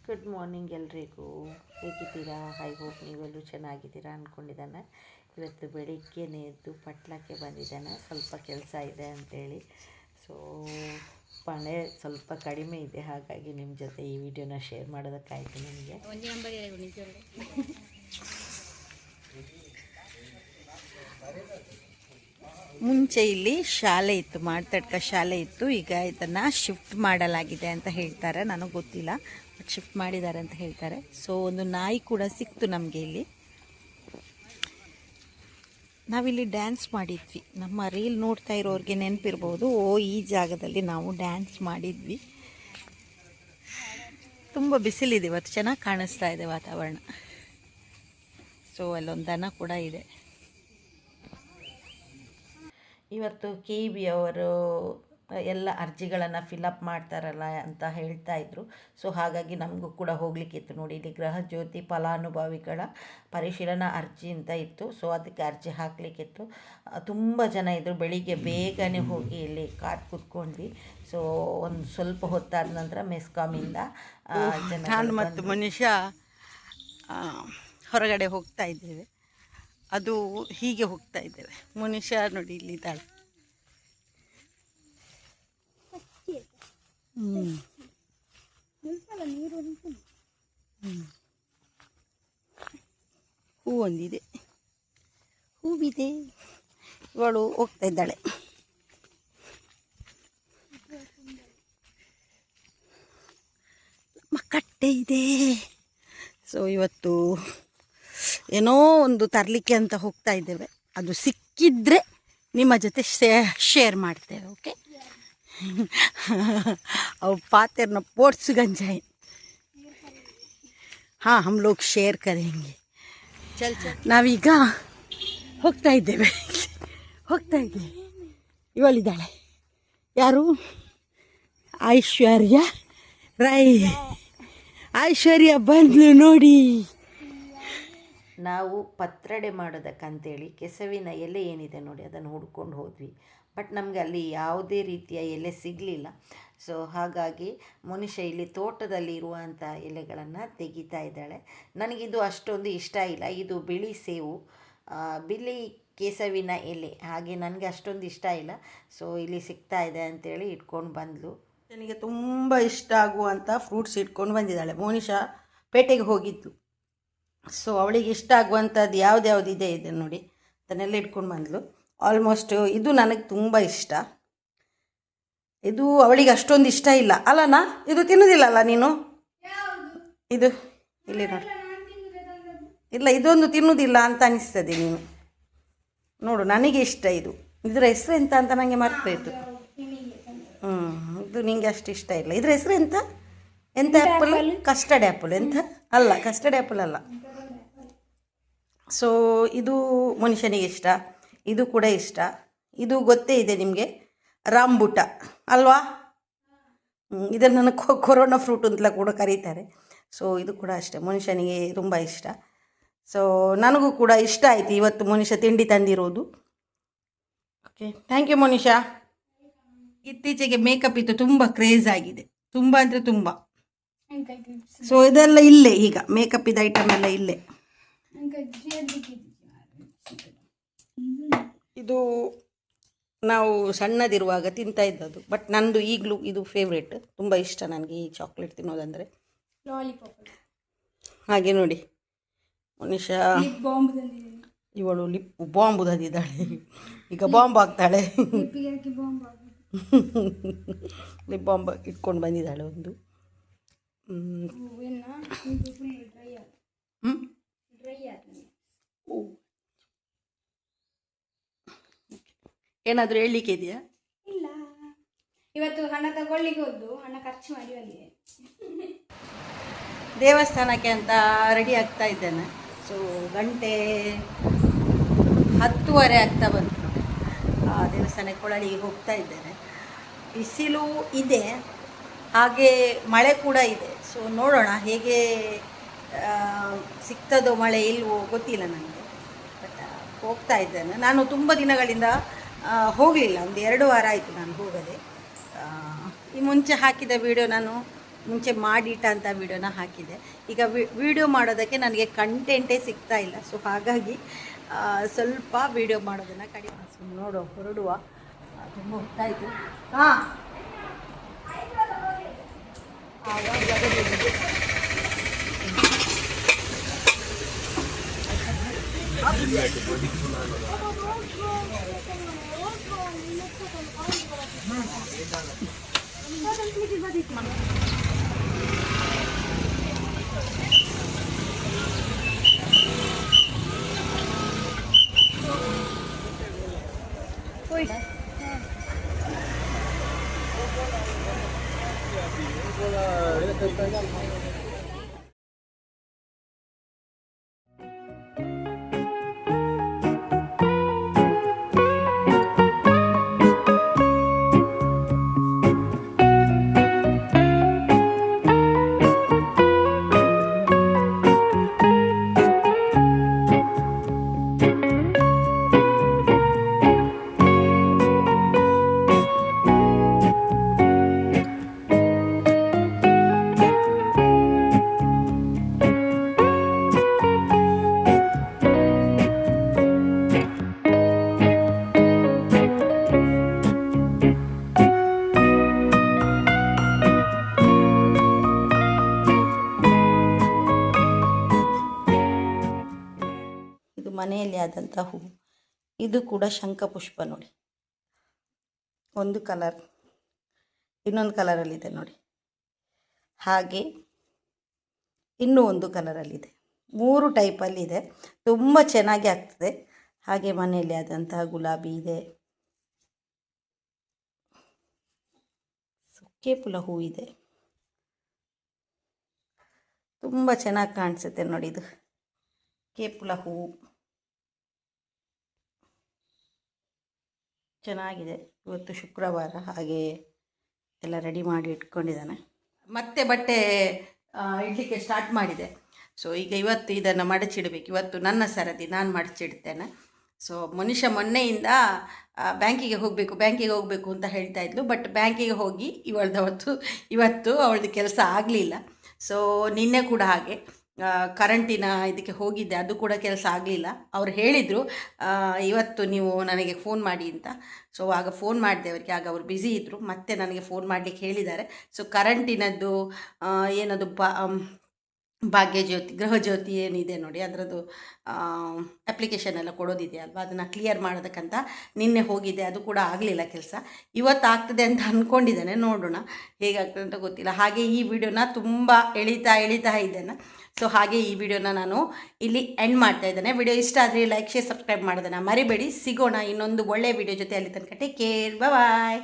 Good morning ಎಲ್ರಿಗೂ. ಹೇಗಿದ್ದೀರಾ? I hope ನೀವೆಲ್ಲೂ ಚೆನ್ನಾಗಿದ್ದೀರಾ ಅಂದ್ಕೊಂಡಿದ್ದಾನೆ. ಇವತ್ತು ಬೆಳಿಗ್ಗೆನೇ ಎದ್ದು ಪಟ್ಲಕ್ಕೆ ಬಂದಿದ್ದಾನೆ, ಸ್ವಲ್ಪ ಕೆಲಸ ಇದೆ ಅಂಥೇಳಿ. ಸೊ ಮಳೆ ಸ್ವಲ್ಪ ಕಡಿಮೆ ಇದೆ, ಹಾಗಾಗಿ ನಿಮ್ಮ ಜೊತೆ ಈ ವಿಡಿಯೋನ ಶೇರ್ ಮಾಡೋದಕ್ಕಾಯಿತು ನನಗೆ. ಮುಂಚೆ ಇಲ್ಲಿ ಶಾಲೆ ಇತ್ತು, ಮಾಡ್ತಡ್ಕ ಶಾಲೆ ಇತ್ತು. ಈಗ ಇದನ್ನು ಶಿಫ್ಟ್ ಮಾಡಲಾಗಿದೆ ಅಂತ ಹೇಳ್ತಾರೆ, ನನಗೆ ಗೊತ್ತಿಲ್ಲ, ಬಟ್ ಶಿಫ್ಟ್ ಮಾಡಿದ್ದಾರೆ ಅಂತ ಹೇಳ್ತಾರೆ. ಸೊ ಒಂದು ನಾಯಿ ಕೂಡ ಸಿಕ್ತು ನಮಗೆ ಇಲ್ಲಿ. ನಾವಿಲ್ಲಿ ಡ್ಯಾನ್ಸ್ ಮಾಡಿದ್ವಿ, ನಮ್ಮ ರೀಲ್ ನೋಡ್ತಾ ಇರೋರಿಗೆ ನೆನಪಿರ್ಬೋದು. ಈ ಜಾಗದಲ್ಲಿ ನಾವು ಡ್ಯಾನ್ಸ್ ಮಾಡಿದ್ವಿ. ತುಂಬ ಬಿಸಿಲಿದೆ ಇವತ್ತು, ಚೆನ್ನಾಗಿ ಕಾಣಿಸ್ತಾ ಇದೆ ವಾತಾವರಣ. ಸೊ ಅಲ್ಲೊಂದು ದನ ಕೂಡ ಇದೆ. ಇವತ್ತು KEB ಅವರು ಎಲ್ಲ ಅರ್ಜಿಗಳನ್ನು ಫಿಲಪ್ ಮಾಡ್ತಾರಲ್ಲ ಅಂತ ಹೇಳ್ತಾ ಇದ್ರು. ಸೊ ಹಾಗಾಗಿ ನಮಗೂ ಕೂಡ ಹೋಗಲಿಕ್ಕಿತ್ತು. ನೋಡಿ, ಇಲ್ಲಿ ಗೃಹ ಜ್ಯೋತಿ ಫಲಾನುಭವಿಗಳ ಪರಿಶೀಲನಾ ಅರ್ಜಿ ಅಂತ ಇತ್ತು. ಸೊ ಅದಕ್ಕೆ ಅರ್ಜಿ ಹಾಕಲಿಕ್ಕಿತ್ತು. ತುಂಬ ಜನ ಇದ್ದರು. ಬೆಳಿಗ್ಗೆ ಬೇಗನೆ ಹೋಗಿ ಇಲ್ಲಿ ಕಾಟ್ ಕೂತ್ಕೊಂಡ್ವಿ. ಸೊ ಒಂದು ಸ್ವಲ್ಪ ಹೊತ್ತಾದ ನಂತರ ಮೆಸ್ಕಾಮಿಂದ ನಾನು ಮತ್ತು ಮನುಷ್ಯ ಹೊರಗಡೆ ಹೋಗ್ತಾ ಇದ್ದೇವೆ. ಅದು ಹೀಗೆ ಹೋಗ್ತಾ ಇದ್ದೇವೆ. ಮನುಷ್ಯ ನೋಡಿ ಇಲ್ಲಿದ್ದಾಳೆ. ಹೂ ಒಂದಿದೆ, ಹೂವಿದೆ. ಇವಳು ಹೋಗ್ತಾ ಇದ್ದಾಳೆ. ಕಟ್ಟೆ ಇದೆ. ಸೊ ಇವತ್ತು ಏನೋ ಒಂದು ತರಲಿಕ್ಕೆ ಅಂತ ಹೋಗ್ತಾ ಇದ್ದೇವೆ. ಅದು ಸಿಕ್ಕಿದ್ರೆ ನಿಮ್ಮ ಜೊತೆ ಶೇರ್ ಮಾಡ್ತೇವೆ. ಓಕೆ, ಅವು ಪಾತೆರ್ನ पोर्ट्स गंजाए, हाँ हम लोग शेयर करेंगे. चल ನಾವೀಗ ಹೋಗ್ತಾ ಇದ್ದೇವೆ. ಇವಳಿದ್ದಾಳೆ, ಯಾರು? ಐಶ್ವರ್ಯ ರೈ. ಐಶ್ವರ್ಯ ಬಂದ್ಲು ನೋಡಿ. ನಾವು ಪತ್ರೊಡೆ ಮಾಡೋದಕ್ಕಂತೇಳಿ ಕೆಸವಿನ ಎಲೆ ಏನಿದೆ ನೋಡಿ, ಅದನ್ನು ಹುಡ್ಕೊಂಡು ಹೋದ್ವಿ. ಬಟ್ ನಮಗೆ ಅಲ್ಲಿ ಯಾವುದೇ ರೀತಿಯ ಎಲೆ ಸಿಗಲಿಲ್ಲ. ಸೊ ಹಾಗಾಗಿ ಮನುಷ್ಯ ಇಲ್ಲಿ ತೋಟದಲ್ಲಿ ಇರುವಂಥ ಎಲೆಗಳನ್ನು ತೆಗಿತಾ ಇದ್ದಾಳೆ. ನನಗಿದು ಅಷ್ಟೊಂದು ಇಷ್ಟ ಇಲ್ಲ. ಇದು ಬಿಳಿ ಸೇವು, ಬಿಳಿ ಕೆಸವಿನ ಎಲೆ, ಹಾಗೆ ನನಗೆ ಅಷ್ಟೊಂದು ಇಷ್ಟ ಇಲ್ಲ. ಸೊ ಇಲ್ಲಿ ಸಿಗ್ತಾ ಇದೆ ಅಂಥೇಳಿ ಇಟ್ಕೊಂಡು ಬಂದಳು. ನನಗೆ ತುಂಬ ಇಷ್ಟ ಆಗುವಂಥ ಫ್ರೂಟ್ಸ್ ಇಟ್ಕೊಂಡು ಬಂದಿದ್ದಾಳೆ. ಮೋನಿಶಾ ಪೇಟೆಗೆ ಹೋಗಿದ್ದು. ಸೊ ಅವಳಿಗೆ ಇಷ್ಟ ಆಗುವಂಥದ್ದು ಯಾವುದ್ಯಾವುದಿದೆ ಇದೆ ನೋಡಿ, ಅದನ್ನೆಲ್ಲ ಇಟ್ಕೊಂಡು ಬಂದಳು. ಆಲ್ಮೋಸ್ಟ್ ಇದು ನನಗೆ ತುಂಬ ಇಷ್ಟ. ಇದು ಅವಳಿಗೆ ಅಷ್ಟೊಂದು ಇಷ್ಟ ಇಲ್ಲ ಅಲ್ಲನಾ? ಇದು ತಿನ್ನೋದಿಲ್ಲಲ್ಲ ನೀನು? ಇದು ಇಲ್ಲಿ ನೋಡಿ, ಇಲ್ಲ ಇದೊಂದು ತಿನ್ನೋದಿಲ್ಲ ಅಂತ ಅನಿಸ್ತದೆ ನೀನು ನೋಡು. ನನಗೆ ಇಷ್ಟ ಇದು. ಇದರ ಹೆಸರು ಎಂತ ಅಂತ ನನಗೆ ಮರ್ತೋಯ್ತು. ಇದು ನಿಂಗೆ ಅಷ್ಟು ಇಷ್ಟ ಇಲ್ಲ. ಇದರ ಹೆಸರು ಎಂತ ಆ್ಯಪಲ್? Custard apple. ಎಂತ ಅಲ್ಲ, ಕಸ್ಟರ್ಡ್ ಆ್ಯಪಲ್ ಅಲ್ಲ. ಸೊ ಇದು ಮನುಷ್ಯನಿಗೆ ಇಷ್ಟ, ಇದು ಕೂಡ ಇಷ್ಟ. ಇದು ಗೊತ್ತೇ ಇದೆ ನಿಮಗೆ, ರಾಂಬುಟ ಅಲ್ವಾ? ಇದನ್ನು ಕೊರೋನಾ ಫ್ರೂಟ್ ಅಂತಲೂ ಕೂಡ ಕರೀತಾರೆ. ಸೊ ಇದು ಕೂಡ ಅಷ್ಟೇ, ಮನುಷ್ಯನಿಗೆ ತುಂಬ ಇಷ್ಟ. ಸೊ ನನಗೂ ಕೂಡ ಇಷ್ಟ ಆಯಿತು ಇವತ್ತು ಮನುಷ್ಯ ತಿಂಡಿ ತಂದಿರೋದು. ಓಕೆ, ಥ್ಯಾಂಕ್ ಯು ಮನುಷ್ಯ. ಇತ್ತೀಚೆಗೆ ಮೇಕಪ್ ಇದು ತುಂಬ ಕ್ರೇಜ್ ಆಗಿದೆ, ತುಂಬ ಅಂದರೆ ತುಂಬ. ಸೊ ಇದೆಲ್ಲ ಇಲ್ಲೇ, ಈಗ ಮೇಕಪ್ ಇದು ಐಟಮ್ ಎಲ್ಲ ಇಲ್ಲೇ. ಇದು ನಾವು ಸಣ್ಣದಿರುವಾಗ ತಿಂತಾ ಇದ್ದದ್ದು, ಬಟ್ ನಂದು ಈಗಲೂ ಇದು ಫೇವ್ರೇಟ್. ತುಂಬ ಇಷ್ಟ ನನಗೆ ಈ ಚಾಕ್ಲೇಟ್ ತಿನ್ನೋದಂದರೆ. ಹಾಗೆ ನೋಡಿ ಮನುಷ್ಯ, ಇವಳು ಲಿಪ್ ಬಾಂಬ್ ತಂದಿದ್ದಾಳೆ. ಈಗ ಬಾಂಬ್ ಆಗ್ತಾಳೆ. ಲಿಪ್ ಬಾಂಬ್ ಇಟ್ಕೊಂಡು ಬಂದಿದ್ದಾಳೆ ಒಂದು. ಏನಾದರೂ ಹೇಳಲಿಕ್ಕೆ ಇದೆಯಾ? ಇಲ್ಲ, ಇವತ್ತು ಹಣ ತಗೊಳ್ಳಿಕ್ಕೆ ಹೋದ್ದು, ಹಣ ಖರ್ಚು ಮಾಡಿ ಬಂದಿದೆ. ದೇವಸ್ಥಾನಕ್ಕೆ ಅಂತ ರೆಡಿ ಆಗ್ತಾ ಇದ್ದೇನೆ. ಸೊ ಗಂಟೆ 10:30 ಆಗ್ತಾ ಬಂತು. ದೇವಸ್ಥಾನಕ್ಕೆ ಕೊಳಲಿಗೆ ಹೋಗ್ತಾ ಇದ್ದೇನೆ. ಬಿಸಿಲು ಇದೆ, ಹಾಗೆ ಮಳೆ ಕೂಡ ಇದೆ. ಸೊ ನೋಡೋಣ ಹೇಗೆ ಸಿಗ್ತದೋ ಮಳೆ ಇಲ್ವೋ ಗೊತ್ತಿಲ್ಲ ನನಗೆ. ಬಟ್ ಹೋಗ್ತಾ ಇದ್ದೇನೆ. ನಾನು ತುಂಬ ದಿನಗಳಿಂದ ಹೋಗಲಿಲ್ಲ, ಒಂದು 2 ವಾರ ಆಯಿತು ನಾನು ಹೋಗದೆ. ಈ ಮುಂಚೆ ಹಾಕಿದ ವಿಡಿಯೋ ನಾನು ಮುಂಚೆ ಮಾಡಿಟ್ಟಂಥ ವಿಡಿಯೋನ ಹಾಕಿದ್ದೆ. ಈಗ ವಿಡಿಯೋ ಮಾಡೋದಕ್ಕೆ ನನಗೆ ಕಂಟೆಂಟೇ ಸಿಗ್ತಾ ಇಲ್ಲ. ಸೊ ಹಾಗಾಗಿ ಸ್ವಲ್ಪ ವಿಡಿಯೋ ಮಾಡೋದನ್ನು ಕಡಿಮೆ ನೋಡು ಹೊರಡುವ. ತುಂಬ ಹೊತ್ತಾಯಿತು. ಹಾಂ ಮನೆಯಲ್ಲಿ ಆದಂಥ ಹೂವು. ಇದು ಕೂಡ ಶಂಖಪುಷ್ಪ ನೋಡಿ. ಒಂದು ಕಲರ್, ಇನ್ನೊಂದು ಕಲರಲ್ಲಿದೆ ನೋಡಿ. ಹಾಗೆ ಇನ್ನೂ ಒಂದು ಕಲರಲ್ಲಿದೆ. 3 ಟೈಪಲ್ಲಿದೆ. ತುಂಬ ಚೆನ್ನಾಗಿ ಆಗ್ತದೆ. ಹಾಗೆ ಮನೆಯಲ್ಲಿ ಆದಂತಹ ಗುಲಾಬಿ ಇದೆ, ಕೇಪುಲ ಹೂವಿದೆ. ತುಂಬ ಚೆನ್ನಾಗಿ ಕಾಣಿಸುತ್ತೆ ನೋಡಿ. ಇದು ಕೇಪುಲ ಹೂವು ಚೆನ್ನಾಗಿದೆ. ಇವತ್ತು ಶುಕ್ರವಾರ, ಹಾಗೆ ಎಲ್ಲ ರೆಡಿ ಮಾಡಿ ಇಟ್ಕೊಂಡಿದ್ದಾನೆ. ಮತ್ತೆ ಬಟ್ಟೆ ಇಡಲಿಕ್ಕೆ ಸ್ಟಾರ್ಟ್ ಮಾಡಿದೆ. ಸೊ ಈಗ ಇವತ್ತು ಇದನ್ನು ಮಡಚಿಡಬೇಕು. ಇವತ್ತು ನನ್ನ ಸರದಿ, ನಾನು ಮಡಚಿಡ್ತೇನೆ. ಸೊ ಮನುಷ್ಯ ಮೊನ್ನೆಯಿಂದ ಬ್ಯಾಂಕಿಗೆ ಹೋಗಬೇಕು ಅಂತ ಹೇಳ್ತಾ ಇದ್ಲು. ಬಟ್ ಬ್ಯಾಂಕಿಗೆ ಹೋಗಿ ಇವತ್ತು ಅವಳದು ಕೆಲಸ ಆಗಲಿಲ್ಲ. ಸೊ ನಿನ್ನೆ ಕೂಡ ಹಾಗೆ ಕರೆಂಟಿನ ಇದಕ್ಕೆ ಹೋಗಿದ್ದೆ, ಅದು ಕೂಡ ಕೆಲಸ ಆಗಲಿಲ್ಲ. ಅವ್ರು ಹೇಳಿದರು ಇವತ್ತು ನೀವು ನನಗೆ ಫೋನ್ ಮಾಡಿ ಅಂತ. ಸೊ ಆಗ ಫೋನ್ ಮಾಡಿದೆ ಅವರಿಗೆ. ಆಗ ಅವರು ಬ್ಯುಸಿ ಇದ್ದರು. ಮತ್ತೆ ನನಗೆ ಫೋನ್ ಮಾಡಲಿಕ್ಕೆ ಹೇಳಿದ್ದಾರೆ. ಸೊ ಕರೆಂಟಿನದ್ದು ಏನದು ಭಾಗ್ಯಜ್ಯೋತಿ, ಗೃಹಜ್ಯೋತಿ ಏನಿದೆ ನೋಡಿ, ಅದರದ್ದು ಅಪ್ಲಿಕೇಶನ್ ಎಲ್ಲ ಕೊಡೋದಿದೆ ಅಲ್ವಾ, ಅದನ್ನು ಕ್ಲಿಯರ್ ಮಾಡೋದಕ್ಕಂತ ನಿನ್ನೆ ಹೋಗಿದ್ದೆ. ಅದು ಕೂಡ ಆಗಲಿಲ್ಲ ಕೆಲಸ. ಇವತ್ತು ಆಗ್ತದೆ ಅಂತ ಅಂದ್ಕೊಂಡಿದ್ದೇನೆ. ನೋಡೋಣ ಹೇಗಾಗ್ತದೆ ಅಂತ ಗೊತ್ತಿಲ್ಲ. ಹಾಗೆ ಈ ವಿಡಿಯೋನ ತುಂಬ ಎಳಿತಾ ಇದ್ದೇನೆ. ಸೊ ಹಾಗೆ ಈ ವಿಡಿಯೋನ ನಾನು ಇಲ್ಲಿ ಎಂಡ್ ಮಾಡ್ತಾ ಇದ್ದೇನೆ. ವಿಡಿಯೋ ಇಷ್ಟ ಆದರೆ ಲೈಕ್, ಶೇರ್, ಸಬ್ಸ್ಕ್ರೈಬ್ ಮಾಡೋದನ್ನು ಮರಿಬೇಡಿ. ಸಿಗೋಣ ಇನ್ನೊಂದು ಒಳ್ಳೆಯ ವಿಡಿಯೋ ಜೊತೆ. ಅಲ್ಲಿ ತನಕ ಟೇಕ್ ಕೇರ್, ಬಾಯ್.